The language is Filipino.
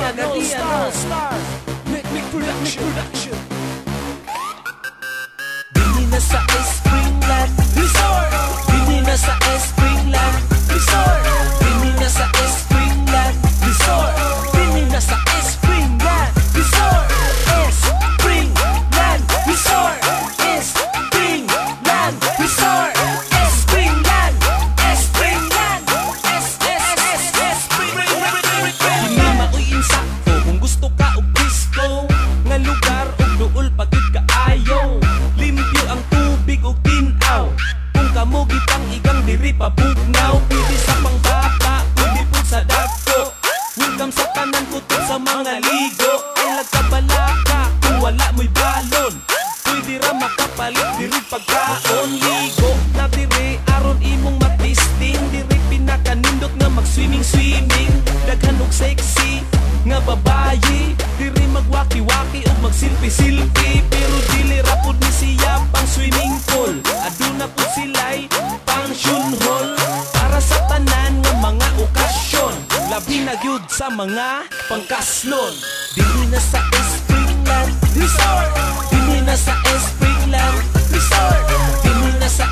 Star Nick Production. Bili na sa Springland Resort. Bili na sa Springland Resort. Bili na sa Springland Resort. Bili na sa Springland Resort. Springland Resort. Springland Resort. Springland. Springland. Hindi mauin sakto kung gusto ka o disco nga lugar o duol pagid kaayo. Limpyo ang tubig o tinaw. Kung kamo gipang igang diri pabugnaw. Pwede sa pangbata, pwede po sa dagko. Welcome sa tanan kutot sa mga ligo. Ay lagkabalaka kung wala mo'y balon. Pwede ra makapalit diri pagkaon. Ligo na diri aron imong matisting. Diri pinakanindot nga mag-swimming. Daghan og sexy nga babayi. Diri magwaki-waki o magsilpi-silpi. Pero dili ra pud ni siya pang swimming pool. Aduna pud sila'y function hall para sa tanan nga mga okasyon. Labi na gyud sa mga pangkasnon. Dili na sa Springland Resort. Dili na sa Springland Resort. Dili na sa